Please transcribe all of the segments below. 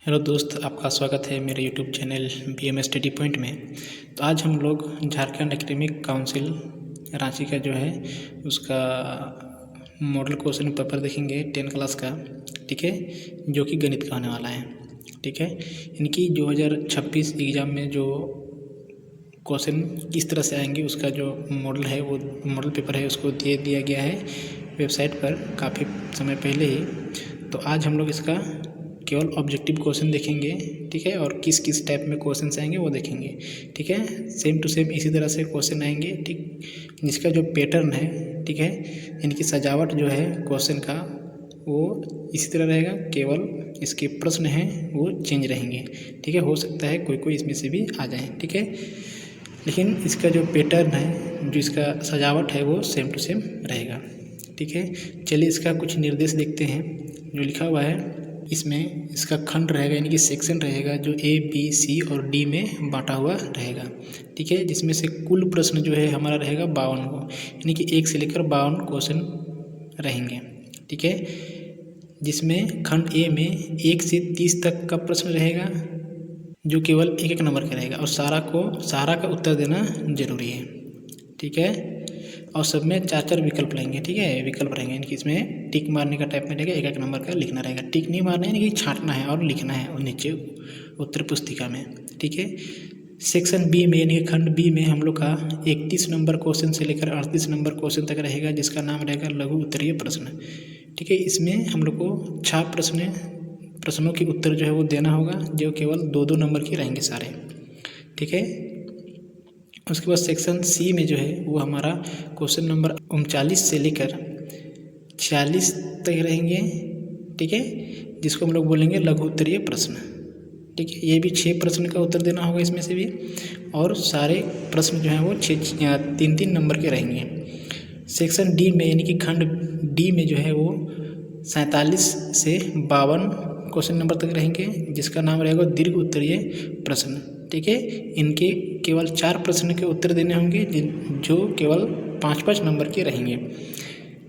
Hello दोस्त, आपका स्वागत है मेरे YouTube channel BM study point में। तो आज हम लोग झारखंड एकेडमिक काउंसिल रांची का जो है उसका मॉडल क्वेश्चन पेपर देखेंगे 10 क्लास का, ठीक है, जो कि गणित का होने वाला है। ठीक है, इनकी 2026 एग्ज़ाम में जो क्वेश्चन किस तरह से आएंगे उसका जो मॉडल है, वो मॉडल पेपर है, उसको दे दिया गया है वेबसाइट पर काफ़ी समय पहले ही। तो आज हम लोग इसका केवल ऑब्जेक्टिव क्वेश्चन देखेंगे, ठीक है, और किस किस टाइप में क्वेश्चन आएंगे वो देखेंगे। ठीक है, सेम टू सेम इसी तरह से क्वेश्चन आएंगे, ठीक, जिसका जो पैटर्न है, ठीक है, इनकी सजावट जो है क्वेश्चन का वो इसी तरह रहेगा, केवल इसके प्रश्न हैं वो चेंज रहेंगे। ठीक है, हो सकता है कोई कोई इसमें से भी आ जाए, ठीक है, लेकिन इसका जो पैटर्न है, जो इसका सजावट है वो सेम टू सेम रहेगा। ठीक है, चलिए इसका कुछ निर्देश देखते हैं जो लिखा हुआ है। इसमें इसका खंड रहेगा, यानी कि सेक्शन रहेगा जो A, B, C और D में बांटा हुआ रहेगा। ठीक है, जिसमें से कुल प्रश्न जो है हमारा रहेगा 52 को, यानी कि 1 से लेकर 52 क्वेश्चन रहेंगे। ठीक है, जिसमें खंड A में 1 से 30 तक का प्रश्न रहेगा जो केवल एक एक नंबर का रहेगा, और सारा का उत्तर देना जरूरी है। ठीक है, और सब में 4 विकल्प रहेंगे। ठीक है, विकल्प रहेंगे, यानी कि इसमें टिक मारने का टाइप में रहेगा, एक एक नंबर का लिखना रहेगा। टिक नहीं मारना है, यानी कि छांटना है और लिखना है और नीचे उत्तर पुस्तिका में। ठीक है, सेक्शन B में, यानी कि खंड B में हम लोग का 31 नंबर क्वेश्चन से लेकर 38 नंबर क्वेश्चन तक रहेगा, जिसका नाम रहेगा लघु उत्तरीय प्रश्न। ठीक है, इसमें हम लोग को 6 प्रश्नों के उत्तर जो है वो देना होगा, जो केवल 2-2 नंबर के रहेंगे सारे। ठीक है, उसके बाद सेक्शन C में जो है वो हमारा क्वेश्चन नंबर 39 से लेकर 46 तक रहेंगे। ठीक है, जिसको हम लोग बोलेंगे लघु उत्तरीय प्रश्न। ठीक है, ये भी 6 प्रश्न का उत्तर देना होगा इसमें से भी, और सारे प्रश्न जो हैं वो 3-3 नंबर के रहेंगे। सेक्शन D में, यानी कि खंड D में जो है वो 47 से 52 क्वेश्चन नंबर तक रहेंगे, जिसका नाम रहेगा दीर्घ उत्तरीय प्रश्न। ठीक है, इनके केवल 4 प्रश्न के उत्तर देने होंगे, जो केवल 5-5 नंबर के रहेंगे।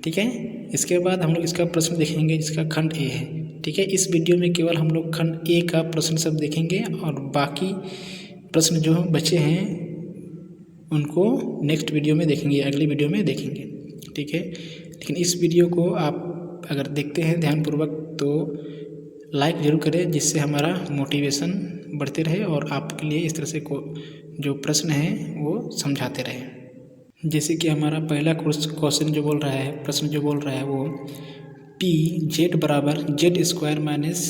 ठीक है, इसके बाद हम लोग इसका प्रश्न देखेंगे जिसका खंड A है। ठीक है, इस वीडियो में केवल हम लोग खंड A का प्रश्न सब देखेंगे, और बाकी प्रश्न जो बचे हैं उनको नेक्स्ट वीडियो में देखेंगे, अगली वीडियो में देखेंगे। ठीक है, लेकिन इस वीडियो को आप अगर देखते हैं ध्यानपूर्वक तो लाइक ज़रूर करें, जिससे हमारा मोटिवेशन बढ़ते रहे और आपके लिए इस तरह से जो प्रश्न हैं वो समझाते रहे। जैसे कि हमारा पहला क्वेश्चन जो बोल रहा है, प्रश्न जो बोल रहा है वो PZ बराबर Z² माइनस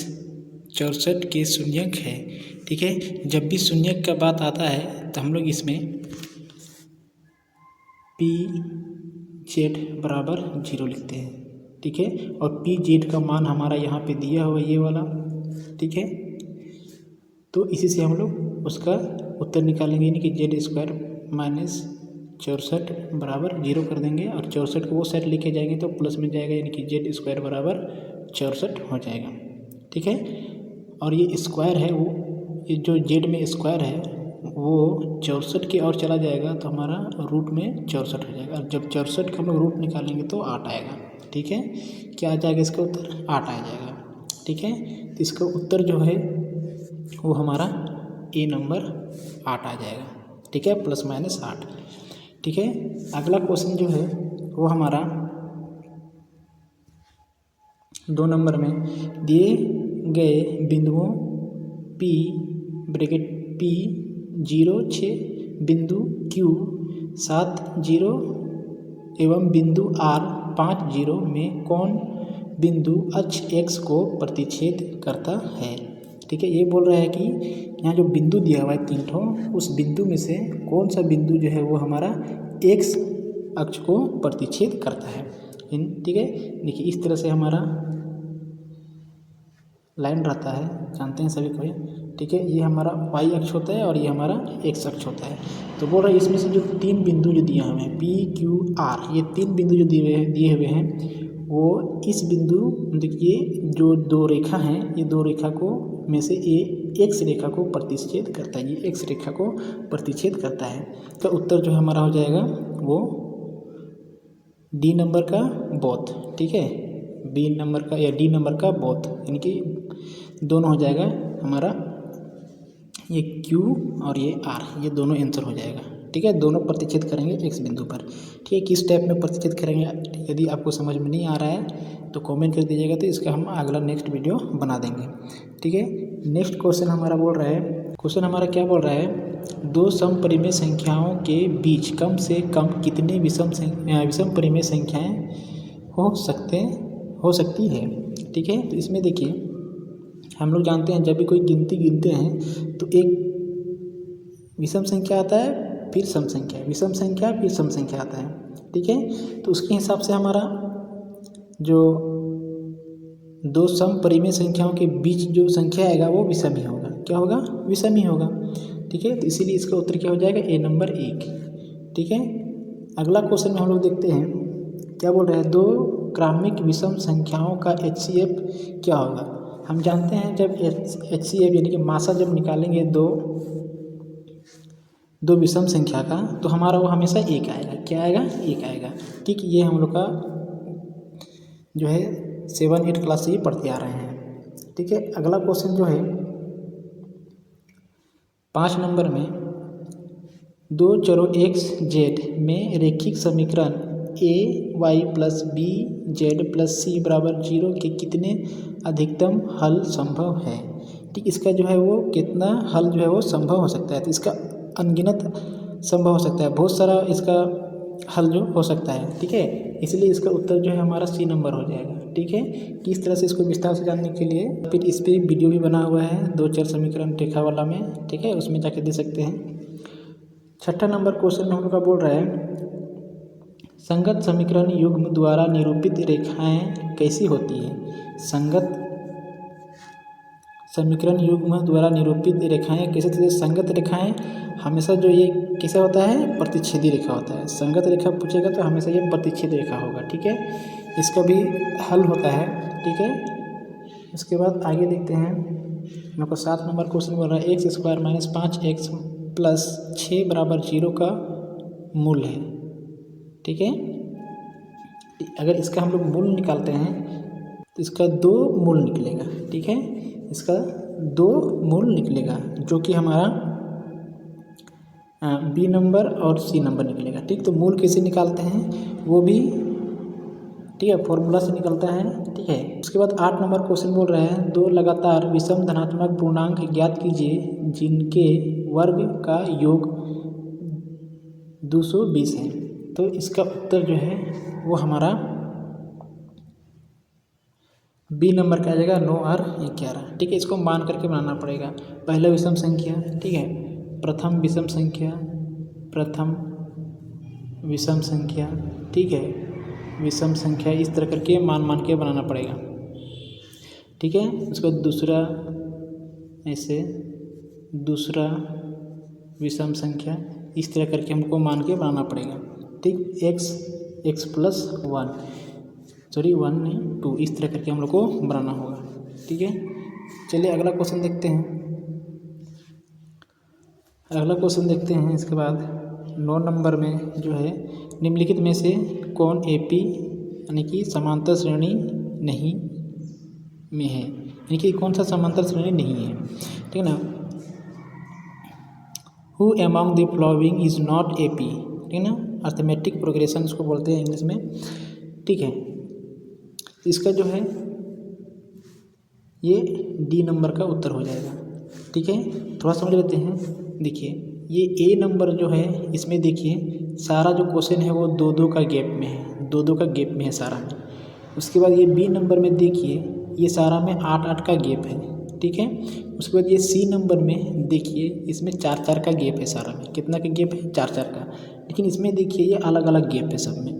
64 के शून्यक है। ठीक है, जब भी शून्यक का बात आता है तो हम लोग इसमें PZ बराबर 0 लिखते हैं। ठीक है, और PZ का मान हमारा यहाँ पे दिया हुआ ये वाला। ठीक है, तो इसी से हम लोग उसका उत्तर निकालेंगे, यानी कि Z² माइनस 64 बराबर 0 कर देंगे, और 64 को वो साइड लेके जाएंगे तो प्लस में जाएगा, यानी कि Z² बराबर 64 हो जाएगा। ठीक है, और ये स्क्वायर है, वो ये जो Z में स्क्वायर है वो 64 की ओर चला जाएगा तो हमारा रूट में 64 हो जाएगा, और जब 64 का हम लोग रूट निकालेंगे तो 8 आएगा। ठीक है, क्या आ जाएगा इसका उत्तर? 8 आ जाएगा। ठीक है, तो इसका उत्तर जो है वो हमारा A नंबर 8 आ जाएगा। ठीक है, ±8। ठीक है, अगला क्वेश्चन जो है वो हमारा 2 नंबर में दिए गए बिंदुओं P ब्रैकेट P 0, 6 बिंदु Q 7, 0 एवं बिंदु R 5, 0 में कौन बिंदु अक्ष X को प्रतिच्छेद करता है। ठीक है, ये बोल रहा है कि यहाँ जो बिंदु दिया हुआ है 3 ठो, उस बिंदु में से कौन सा बिंदु जो है वो हमारा X अक्ष को प्रतिच्छेद करता है। ठीक है, देखिए इस तरह से हमारा लाइन रहता है, जानते हैं सभी कोई। ठीक है, ये हमारा Y अक्ष होता है और ये हमारा X अक्ष होता है। तो बोल रहा है इसमें से जो 3 बिंदु जो दिए हुए हैं P, Q, R, ये 3 बिंदु जो दिए हुए हैं वो इस बिंदु, देखिए जो 2 रेखा हैं, ये 2 रेखा को में से X रेखा को प्रतिच्छेद करता है, ये X रेखा को प्रतिच्छेद करता है। तो उत्तर जो हमारा हो जाएगा वो D नंबर का बोथ। ठीक है, B नंबर का या D नंबर का बोथ, यानी कि दोनों हो जाएगा हमारा ये Q और ये R, ये दोनों आंसर हो जाएगा। ठीक है, दोनों प्रतिच्छेद करेंगे x बिंदु पर। ठीक है, किस टाइप में प्रतिच्छेद करेंगे यदि आपको समझ में नहीं आ रहा है तो कमेंट कर दीजिएगा, तो इसका हम अगला नेक्स्ट वीडियो बना देंगे। ठीक है, नेक्स्ट क्वेश्चन हमारा बोल रहा है, क्वेश्चन हमारा क्या बोल रहा है, दो समपरिमेय संख्याओं के बीच कम से कम कितने विषम परिमेय संख्याएं हो सकती है। ठीक है, तो इसमें देखिए हम लोग जानते हैं जब भी कोई गिनती गिनते हैं तो एक विषम संख्या आता है, फिर सम संख्या, विषम संख्या, फिर सम संख्या आता है। ठीक है, तो उसके हिसाब से हमारा जो दो समपरिमेय संख्याओं के बीच जो संख्या आएगा वो विषम ही होगा। क्या होगा? विषम ही होगा। ठीक है, तो इसीलिए इसका उत्तर क्या हो जाएगा? ए नंबर 1। ठीक है, अगला क्वेश्चन में हम लोग देखते हैं क्या बोल रहे हैं, दो क्रमिक विषम संख्याओं का HCF क्या होगा। हम जानते हैं जब HCF यानी कि मासा जब निकालेंगे दो विषम संख्या का, तो हमारा वो हमेशा 1 आएगा। क्या आएगा? 1 आएगा। ठीक, ये हम लोग का जो है 7-8 क्लास से ही पढ़ते आ रहे हैं। ठीक है, अगला क्वेश्चन जो है 5 नंबर में, दो चरों x z में रेखिक समीकरण ay + bz + c = 0 के कितने अधिकतम हल संभव है। ठीक, इसका जो है वो कितना हल जो है वो संभव हो सकता है, तो इसका अनगिनत संभव हो सकता है, बहुत सारा इसका हल जो हो सकता है। ठीक है, इसलिए इसका उत्तर जो है हमारा C नंबर हो जाएगा। ठीक है, किस तरह से इसको विस्तार से जानने के लिए फिर इस पर वीडियो भी बना हुआ है, दो चर समीकरण रेखा वाला में। ठीक है, उसमें जाके दे सकते हैं। 6ठा नंबर क्वेश्चन में हम लोग का बोल रहा है, संगत समीकरण युग्म द्वारा निरूपित रेखाएं कैसी होती है। संगत समीकरण युग्म द्वारा निरूपित रेखाएं कैसे होती है। संगत रेखाएं हमेशा जो ये कैसा होता है, प्रतिच्छेदी रेखा होता है। संगत रेखा पूछेगा तो हमेशा ये प्रतिच्छेद रेखा होगा। ठीक है, इसका भी हल होता है। ठीक है, इसके बाद आगे देखते हैं, मेरे को 7 नंबर क्वेश्चन बोल रहा है, x² - 5x + 6 = 0 का मूल है। ठीक है, अगर इसका हम लोग मूल निकालते हैं तो इसका 2 मूल निकलेगा। ठीक है, इसका 2 मूल निकलेगा जो कि हमारा B नंबर और C नंबर निकलेगा। ठीक, तो मूल कैसे निकालते हैं वो भी ठीक है फॉर्मूला से निकलता है। ठीक है, उसके बाद 8 नंबर क्वेश्चन बोल रहे हैं, दो लगातार विषम धनात्मक पूर्णांक ज्ञात कीजिए जिनके वर्ग का योग 220 है। तो इसका उत्तर जो है वो हमारा B नंबर का आ जाएगा 9 और 11। ठीक है, इसको मान करके बनाना पड़ेगा। पहला विषम संख्या, ठीक है, प्रथम विषम संख्या, प्रथम विषम संख्या, ठीक है, विषम संख्या, इस तरह करके मान के बनाना पड़ेगा। ठीक है, उसके बाद दूसरा ऐसे दूसरा विषम संख्या, इस तरह करके हमको मान के बनाना पड़ेगा। ठीक, x + 1 सॉरी 1 नहीं 2, इस तरह करके हम लोग को बनाना होगा। ठीक है, चलिए अगला क्वेश्चन देखते हैं। अगला क्वेश्चन देखते हैं इसके बाद 9 नंबर में जो है, निम्नलिखित में से कौन AP यानी कि समांतर श्रेणी नहीं में है, यानी कि कौन सा समांतर श्रेणी नहीं है। ठीक है ना, who among the following is not AP। ठीक है ना, अर्थमेटिक प्रोग्रेशन इसको बोलते हैं इंग्लिश में। ठीक है, इसका जो है ये D नंबर का उत्तर हो जाएगा। ठीक है, थोड़ा समझ लेते हैं। देखिए ये A नंबर जो है, इसमें देखिए सारा जो क्वेश्चन है वो 2-2 का गैप में है, 2-2 का गैप में है सारा में। उसके बाद ये B नंबर में देखिए ये सारा में 8-8 का गैप है। ठीक है, उसके बाद ये C नंबर में देखिए इसमें 4-4 का गैप है सारा में। कितना का गैप है? 4-4 का। लेकिन इसमें देखिए ये अलग अलग गैप है सब में।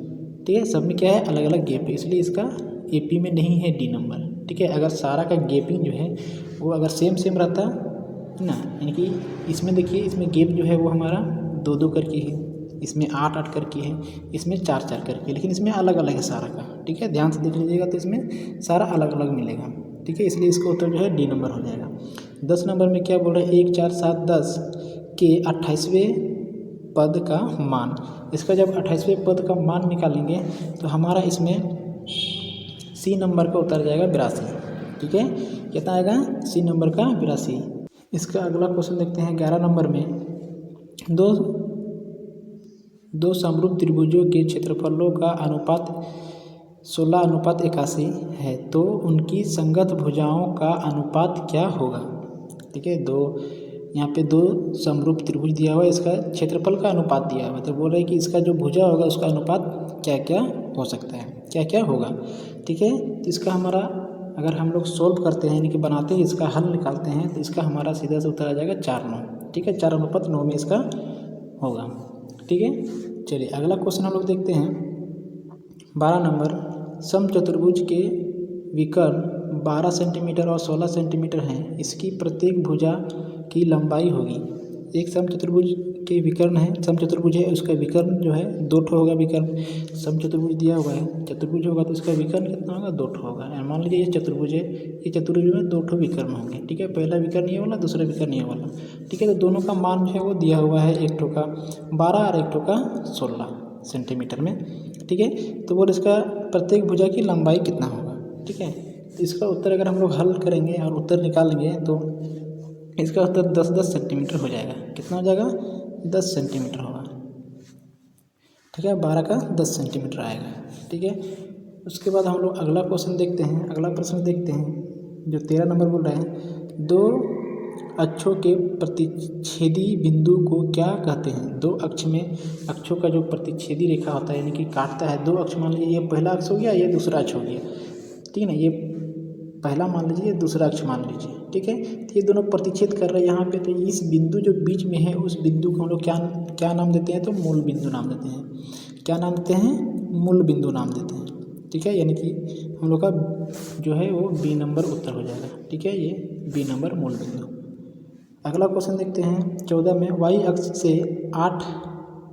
ठीक है, सब में क्या है? अलग अलग गैप है, इसलिए इसका AP में नहीं है D नंबर। ठीक है, अगर सारा का गैपिंग जो है वो अगर सेम रहता ना, यानी कि इसमें देखिए इसमें गैप जो है वो हमारा 2-2 करके है, इसमें 8-8 करके है, इसमें 4-4 करके, लेकिन इसमें अलग अलग है सारा का। ठीक है, ध्यान से देख लीजिएगा तो इसमें सारा अलग अलग मिलेगा। ठीक है, इसलिए इसका उत्तर जो है D नंबर हो जाएगा। 10 नंबर में क्या बोल रहा है, 1, 4, 7, 10 के 28वें पद का मान। इसका जब 28वें पद का मान निकालेंगे तो हमारा इसमें C नंबर का उतर जाएगा 82। ठीक है, कितना आएगा सी नंबर का 82। इसका अगला क्वेश्चन देखते हैं 11 नंबर में। दो समरूप त्रिभुजों के क्षेत्रफलों का अनुपात 16:81 है, तो उनकी संगत भुजाओं का अनुपात क्या होगा। ठीक है, यहाँ पे दो समरूप त्रिभुज दिया हुआ है, इसका क्षेत्रफल का अनुपात दिया हुआ है, तो बोल रहे हैं कि इसका जो भुजा होगा उसका अनुपात क्या क्या हो सकता है, क्या क्या होगा। ठीक है, तो इसका हमारा अगर हम लोग सोल्व करते हैं यानी कि बनाते हैं, इसका हल निकालते हैं, तो इसका हमारा सीधा से उत्तर आ जाएगा 4:9। ठीक है, 4:9 में इसका होगा। ठीक है, चलिए अगला क्वेश्चन हम लोग देखते हैं 12 नंबर। समचतुर्भुज के विकर्ण 12 सेंटीमीटर और 16 सेंटीमीटर हैं, इसकी प्रत्येक भुजा की लंबाई होगी। एक समचतुर्भुज के विकर्ण है, समचतुर्भुज है, उसका विकर्ण जो है 2 ठो होगा। विकर्ण समचतुर्भुज दिया हुआ है, चतुर्भुज होगा तो उसका विकर्ण कितना होगा 2 ठो होगा। मान लीजिए ये चतुर्भुज है, ये चतुर्भुज में 2 ठो विकर्ण होंगे। ठीक है, पहला विकर्ण ये वाला, दूसरा विकर्ण ये वाला। ठीक है, तो दोनों का मान जो है वो दिया हुआ है, एक ठो का 12 और एक ठो का 16 सेंटीमीटर में। ठीक है, तो वो इसका प्रत्येक भुजा की लंबाई कितना होगा। ठीक है, तो इसका उत्तर अगर हम लोग हल करेंगे और उत्तर निकालेंगे तो इसका उत्तर 10-10 सेंटीमीटर हो जाएगा। कितना हो जाएगा 10 सेंटीमीटर होगा। ठीक है, 12 का 10 सेंटीमीटर आएगा। ठीक है, उसके बाद हम लोग अगला क्वेश्चन देखते हैं। अगला प्रश्न देखते हैं जो 13 नंबर बोल रहे हैं। 2 अक्षों के प्रतिच्छेदी बिंदु को क्या कहते हैं। 2 अक्ष में अक्षों का जो प्रतिच्छेदी रेखा होता है यानी कि काटता है 2 अक्ष, मान लीजिए ये पहला अक्ष हो गया, ये दूसरा अक्ष हो गया। ठीक है ना, ये पहला मान लीजिए, दूसरा अक्ष मान लीजिए। ठीक है, तो ये दोनों प्रतिच्छेद कर रहे हैं यहाँ पे, तो इस बिंदु जो बीच में है उस बिंदु को हम लोग क्या नाम देते हैं, तो मूल बिंदु नाम देते हैं। क्या नाम देते हैं, मूल बिंदु नाम देते हैं। ठीक है, यानी कि हम लोग का जो है वो बी नंबर उत्तर हो जाएगा। ठीक है, ये बी नंबर मूल बिंदु। अगला क्वेश्चन देखते हैं 14 में। वाई अक्ष से 8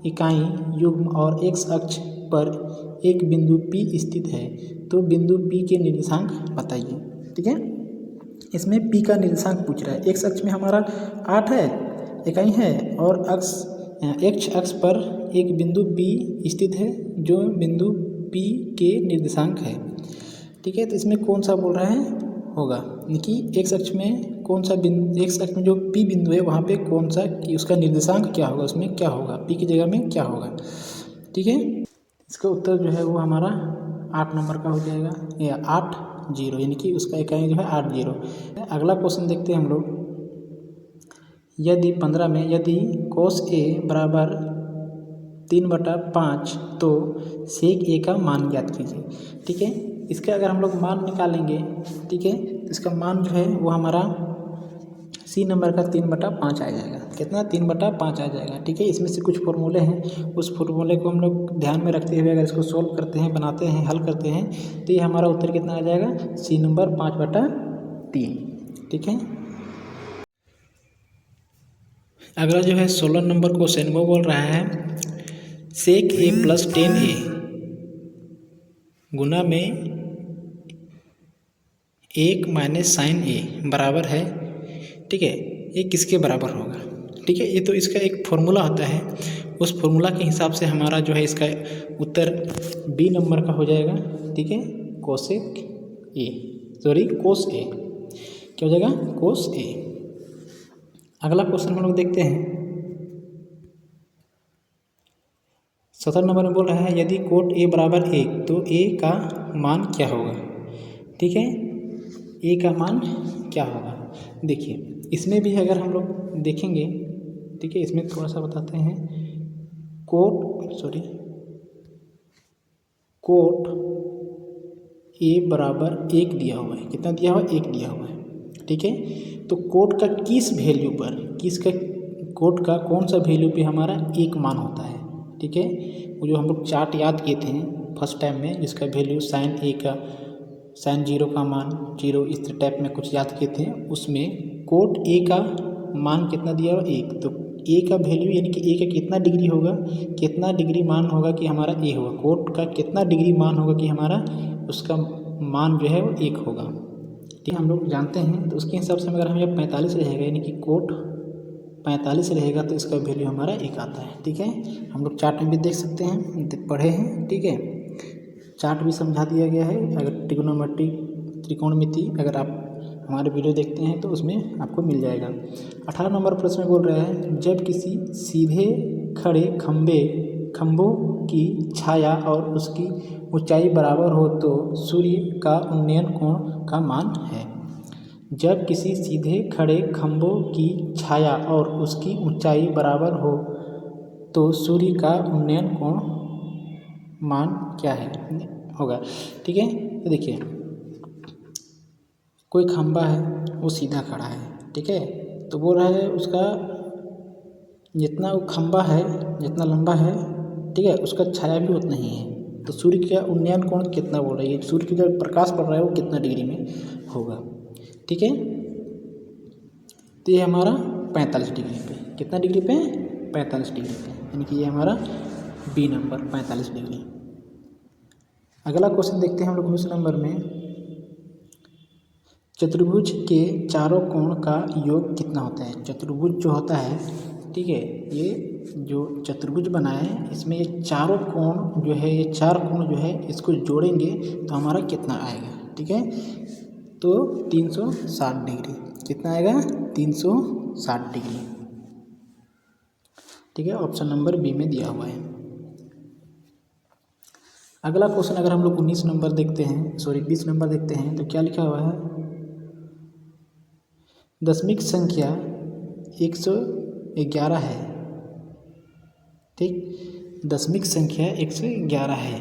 इकाई युग्म और एक्स अक्ष पर एक बिंदु P स्थित है, तो बिंदु P के निर्देशांक बताइए। ठीक है, इसमें P का निर्देशांक पूछ रहा है। एक्स अक्ष में हमारा 8 है इकाई है और एक्स अक्ष पर एक बिंदु P स्थित है जो बिंदु P के निर्देशांक है। ठीक है, तो इसमें कौन सा बोल रहा है होगा, यानी कि एक्स अक्ष में कौन सा बिंदु, एक्स अक्ष में जो P बिंदु है वहाँ पे कौन सा कि उसका निर्देशांक क्या होगा, उसमें क्या होगा, P की जगह में क्या होगा। ठीक है, इसका उत्तर जो है वो हमारा 8 नंबर का हो जाएगा, या 80, यानी कि उसका इकाई जो है 80। अगला क्वेश्चन देखते हैं हम लोग। यदि 15 में यदि cos A बराबर 3/5 तो sec A का मान ज्ञात कीजिए। ठीक है, इसका अगर हम लोग मान निकालेंगे, ठीक है, तो इसका मान जो है वो हमारा सी नंबर का 3/5 आ जाएगा। कितना 3/5 आ जाएगा। ठीक है, इसमें से कुछ फॉर्मूले हैं, उस फॉर्मूले को हम लोग ध्यान में रखते हुए अगर इसको सोल्व करते हैं, बनाते हैं, हल करते हैं, तो ये हमारा उत्तर कितना आ जाएगा, सी नंबर 5/3। ठीक है, अगला जो है 16 नंबर क्वेश्चन वो बोल रहा है sec A + tan A गुना में 1 - sin A बराबर है। ठीक है, ये किसके बराबर होगा। ठीक है, ये तो इसका एक फॉर्मूला होता है, उस फॉर्मूला के हिसाब से हमारा जो है इसका उत्तर बी नंबर का हो जाएगा। ठीक है, cos A क्या हो जाएगा, cos A। अगला क्वेश्चन हम लोग देखते हैं 17 नंबर में बोल रहा है यदि कोट A बराबर 1 तो A का मान क्या होगा। ठीक है, A का मान क्या होगा। देखिए इसमें भी अगर हम लोग देखेंगे, ठीक है, इसमें थोड़ा सा बताते हैं। कोट A बराबर 1 दिया हुआ है। कितना दिया हुआ है, 1 दिया हुआ है। ठीक है, तो कोट का किस वैल्यू पर, कोट का कौन सा वैल्यू पे हमारा 1 मान होता है। ठीक है, वो जो हम लोग चार्ट याद किए थे फर्स्ट टाइम में, जिसका वैल्यू साइन 0 का मान 0 इस टाइप में कुछ याद किए थे, उसमें कोट A का मान कितना दिया हुआ, 1। तो A का वैल्यू यानी कि A का कितना डिग्री होगा, कितना डिग्री मान होगा कि हमारा A होगा, कोट का कितना डिग्री मान होगा कि हमारा उसका मान जो है वो 1 होगा। ठीक है, हम लोग जानते हैं, तो उसके हिसाब से अगर हम ये 45 रहेगा यानी कि कोट 45 रहेगा तो इसका वैल्यू हमारा 1 आता है। ठीक है, हम लोग चार्ट में भी देख सकते हैं, पढ़े हैं। ठीक है, चार्ट भी समझा दिया गया है। अगर त्रिकोणमिति अगर हमारे वीडियो देखते हैं तो उसमें आपको मिल जाएगा। 18 नंबर प्रश्न में बोल रहा है, जब किसी सीधे खड़े खंभों की छाया और उसकी ऊंचाई बराबर हो तो सूर्य का उन्नयन कोण का मान है। जब किसी सीधे खड़े खंभों की छाया और उसकी ऊंचाई बराबर हो तो सूर्य का उन्नयन कोण मान क्या है होगा। ठीक है, तो देखिए कोई खंभा है वो सीधा खड़ा है, ठीक है, तो बोल रहा है उसका जितना वो खंभा है जितना लंबा है, ठीक है, उसका छाया भी उतना ही है। तो सूर्य का उन्नयन कोण कितना बोल रही है, सूर्य की जो प्रकाश पड़ रहा है वो कितना डिग्री में होगा। ठीक है, तो ये हमारा 45 डिग्री पे, कितना डिग्री पे, 45 डिग्री पे, यानी कि ये हमारा बी नंबर 45 डिग्री। अगला क्वेश्चन देखते हैं हम लोग 19 नंबर में, चतुर्भुज के चारों कोण का योग कितना होता है। चतुर्भुज जो होता है, ठीक है, ये जो चतुर्भुज बना है इसमें ये चारों कोण जो है, ये चार कोण जो है इसको जोड़ेंगे तो हमारा कितना आएगा। ठीक है, तो 360 डिग्री, कितना आएगा, 360 डिग्री। ठीक है, ऑप्शन नंबर बी में दिया हुआ है। अगला क्वेश्चन अगर हम लोग 19 नंबर देखते हैं, 20 नंबर देखते हैं, तो क्या लिखा हुआ है, दशमिक संख्या 111 है। ठीक, दशमिक संख्या 111 है,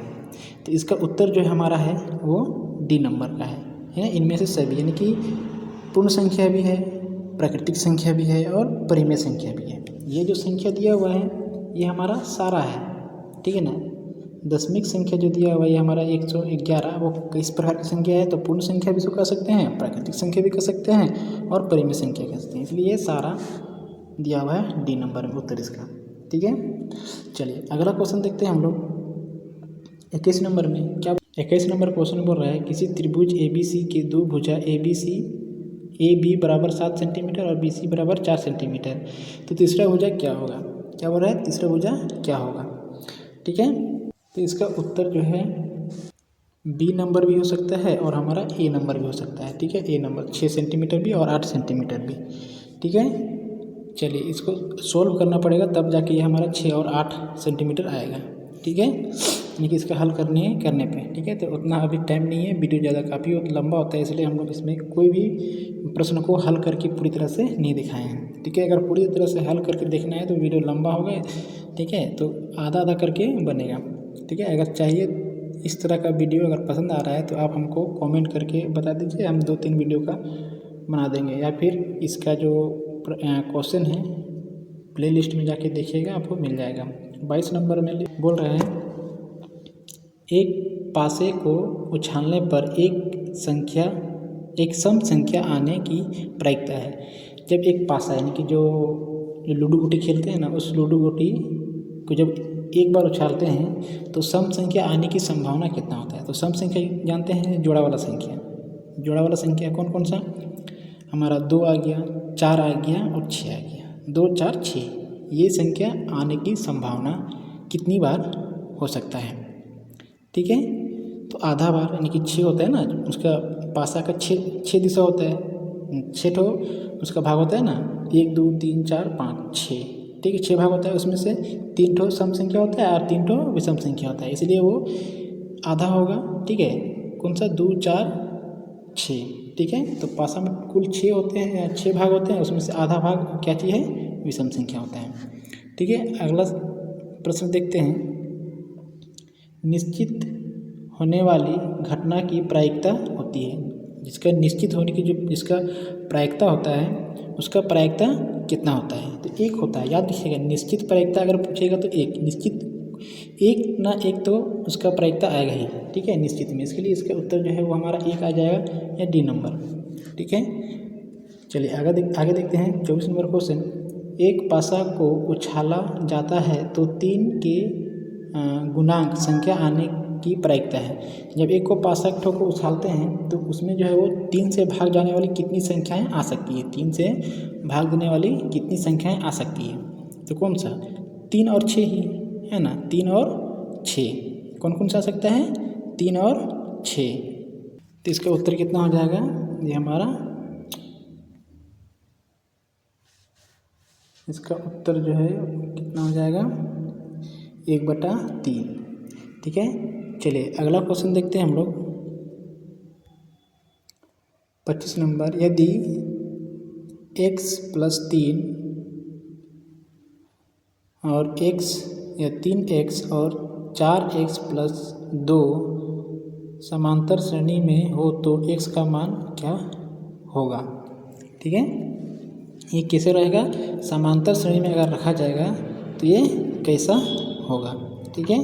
तो इसका उत्तर जो हमारा है वो डी नंबर का है इनमें से सभी, यानी कि पूर्ण संख्या भी है, प्राकृतिक संख्या भी है और परिमेय संख्या भी है। ये जो संख्या दिया हुआ है ये हमारा सारा है, ठीक है ना। दशमिक संख्या जो दिया हुआ है ये हमारा 111, वो किस प्रकार की संख्या है, तो पूर्ण संख्या भी इसको कह सकते हैं, प्राकृतिक संख्या भी कह सकते हैं और परिमेय संख्या कह सकते हैं, इसलिए ये सारा दिया हुआ है डी नंबर में उत्तर इसका। ठीक है, चलिए अगला क्वेश्चन देखते हैं हम लोग 21 नंबर में। क्या 21 नंबर क्वेश्चन बोल रहा है, किसी त्रिभुज ABC के दो भुजा AB बराबर 7 सेंटीमीटर और BC बराबर 4 सेंटीमीटर, तो तीसरा भुजा क्या होगा। क्या बोल रहा है, तीसरा भुजा क्या होगा। ठीक है, तो इसका उत्तर जो है बी नंबर भी हो सकता है और हमारा ए नंबर भी हो सकता है। ठीक है, ए नंबर 6 सेंटीमीटर भी और 8 सेंटीमीटर भी। ठीक है, चलिए इसको सोल्व करना पड़ेगा तब जाके ये हमारा 6 और 8 सेंटीमीटर आएगा। ठीक है, यानी कि इसका हल करने पे। ठीक है, तो उतना अभी टाइम नहीं है, वीडियो ज़्यादा काफ़ी लंबा होता है, इसलिए हम लोग इसमें कोई भी प्रश्न को हल करके पूरी तरह से नहीं दिखाए हैं। ठीक है, अगर पूरी तरह से हल करके देखना है तो वीडियो लंबा होगा। ठीक है, तो आधा आधा करके बनेगा। ठीक है, अगर चाहिए इस तरह का वीडियो अगर पसंद आ रहा है तो आप हमको कमेंट करके बता दीजिए, हम 2-3 वीडियो का बना देंगे, या फिर इसका जो क्वेश्चन है प्लेलिस्ट में जाके देखिएगा, आपको मिल जाएगा। 22 नंबर में बोल रहे हैं, एक पासे को उछालने पर एक सम संख्या आने की प्रायिकता है। जब एक पासा यानी कि जो लूडो गोटी खेलते हैं ना, उस लूडो गोटी को जब एक बार उछालते हैं तो सम संख्या आने की संभावना कितना होता है। तो सम संख्या जानते हैं, जोड़ा वाला संख्या। जोड़ा वाला संख्या कौन कौन सा, हमारा 2 आ गया, 4 आ गया और 6 आ गया। 2, 4, 6 ये संख्या आने की संभावना कितनी बार हो सकता है। ठीक है, तो आधा बार यानी कि 6 होता है ना, उसका पासा का 6 दिशा होता है, 6 ठो उसका भाग होता है ना, 1, 2, 3, 4, 5, 6। ठीक है, 6 भाग होता है, उसमें से 3 ठो सम संख्या होता है और 3 ठो विषम संख्या होता है, इसलिए वो आधा होगा। ठीक है, कौन सा, 2, 4, 6। ठीक है, तो पासा में कुल 6 होते हैं, 6 भाग होते हैं, उसमें से आधा भाग क्या चीज़ है, विषम संख्या होता है। ठीक है, अगला प्रश्न देखते हैं, निश्चित होने वाली घटना की प्रायिकता होती है। जिसका निश्चित होने की जिसका प्रायिकता होता है उसका प्रायिकता कितना होता है, तो 1 होता है। याद रखिएगा, निश्चित प्रायिकता अगर पूछेगा तो 1 निश्चित, 1 ना 1 तो उसका प्रायिकता आएगा ही। ठीक है, निश्चित में, इसके लिए इसका उत्तर जो है वो हमारा 1 आ जाएगा या डी नंबर। ठीक है, चलिए आगे देखते हैं 24 नंबर क्वेश्चन। एक पासा को उछाला जाता है तो 3 के गुणांक संख्या आने की प्रायिकता है। जब एक को पासा को उछालते हैं तो उसमें जो है वो 3 से भाग जाने वाली कितनी संख्याएं आ सकती है, 3 से भाग देने वाली कितनी संख्याएं आ सकती है, तो कौन सा, 3 और 6 ही है ना, 3 और 6 कौन कौन सा आ सकता है, 3 और 6। तो इसका उत्तर कितना हो जाएगा, ये हमारा इसका उत्तर जो है कितना हो जाएगा 1/3। ठीक है, चलिए अगला क्वेश्चन देखते हैं हम लोग। 25 नंबर, यदि x + 3 और x या 3x और 4x + 2 समांतर श्रेणी में हो तो x का मान क्या होगा। ठीक है, ये कैसे रहेगा, समांतर श्रेणी में अगर रखा जाएगा तो ये कैसा होगा। ठीक है,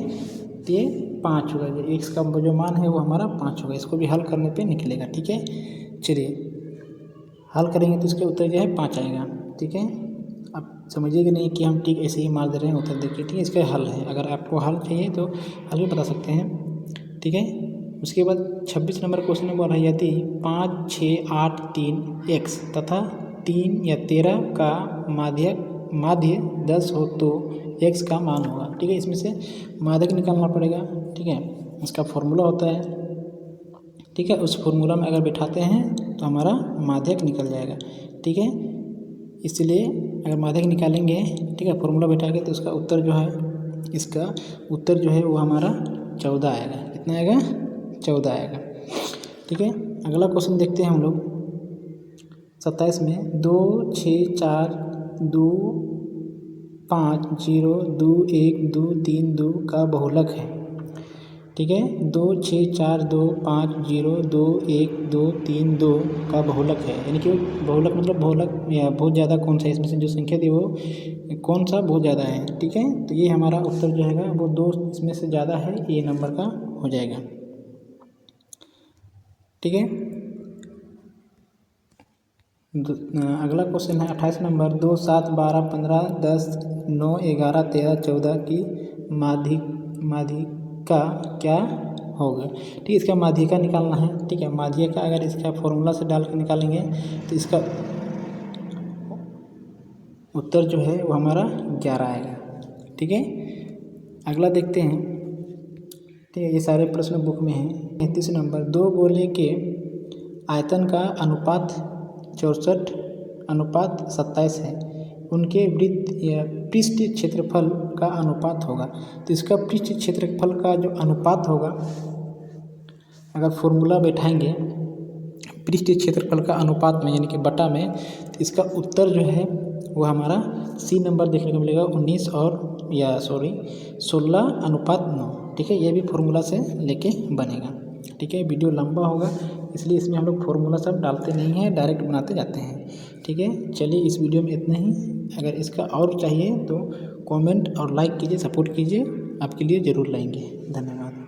तो ये 5 होगा, जो x का जो मान है वो हमारा 5 होगा। इसको भी हल करने पे निकलेगा। ठीक है, चलिए हल करेंगे तो इसका उत्तर जो है 5 आएगा। ठीक है, आप समझिएगा नहीं कि हम ठीक ऐसे ही मार दे रहे हैं उत्तर देखिए। ठीक है, इसका हल है, अगर आपको हल चाहिए तो हल भी बता सकते हैं। ठीक है, उसके बाद 26 नंबर क्वेश्चन में बोल रहा है, यदि 5, 6, 8, 3 x तथा 3 या 13 का माध्य 10 हो तो x का मान होगा। ठीक है, इसमें से माध्यक निकालना पड़ेगा। ठीक है, इसका फॉर्मूला होता है। ठीक है, उस फॉर्मूला में अगर बिठाते हैं तो हमारा माध्यक निकल जाएगा। ठीक है, इसलिए अगर माध्यक निकालेंगे, ठीक है, फॉर्मूला बैठा के, तो इसका उत्तर जो है वो हमारा 14 आएगा। कितना आएगा, 14 आएगा। ठीक है, अगला क्वेश्चन देखते हैं हम लोग 27 में, 2, 6, 4, 2, 5, 0, 2, 1, 2, 3, 2 का बहुलक है। ठीक है, 2, 6, 4, 2, 5, 0, 2, 1, 2, 3, 2 का बहुलक है। यानी कि बहुलक मतलब बहुलक या बहुत ज़्यादा कौन सा, इसमें से जो संख्या दी वो कौन सा बहुत ज़्यादा है। ठीक है, तो ये हमारा उत्तर जो है वो 2 इसमें से ज़्यादा है, ये नंबर का हो जाएगा। ठीक है, अगला क्वेश्चन है 28 नंबर, 2, 7, 12, 15, 10, 9, 11, 13, 14 की माध्यिका क्या होगा। ठीक है, इसका माध्यिका निकालना है। ठीक है, माध्यिका अगर इसका फॉर्मूला से डाल कर निकालेंगे तो इसका उत्तर जो है वो हमारा 11 आएगा। ठीक है, अगला देखते हैं। ठीक है, ये सारे प्रश्न बुक में हैं। 33 नंबर, 2 गोले के आयतन का अनुपात 64:27 है, उनके वृत्त या पृष्ठ क्षेत्रफल का अनुपात होगा। तो इसका पृष्ठ क्षेत्रफल का जो अनुपात होगा, अगर फॉर्मूला बैठाएंगे पृष्ठ क्षेत्रफल का अनुपात में यानी कि बटा में, तो इसका उत्तर जो है वो हमारा सी नंबर देखने को मिलेगा, 16:9। ठीक है, ये भी फॉर्मूला से लेके बनेगा। ठीक है, वीडियो लंबा होगा इसलिए इसमें हम लोग फॉर्मूला सब डालते नहीं हैं, डायरेक्ट बनाते जाते हैं। ठीक है, चलिए इस वीडियो में इतना ही। अगर इसका और चाहिए तो कमेंट और लाइक कीजिए, सपोर्ट कीजिए, आपके लिए ज़रूर लाएंगे। धन्यवाद।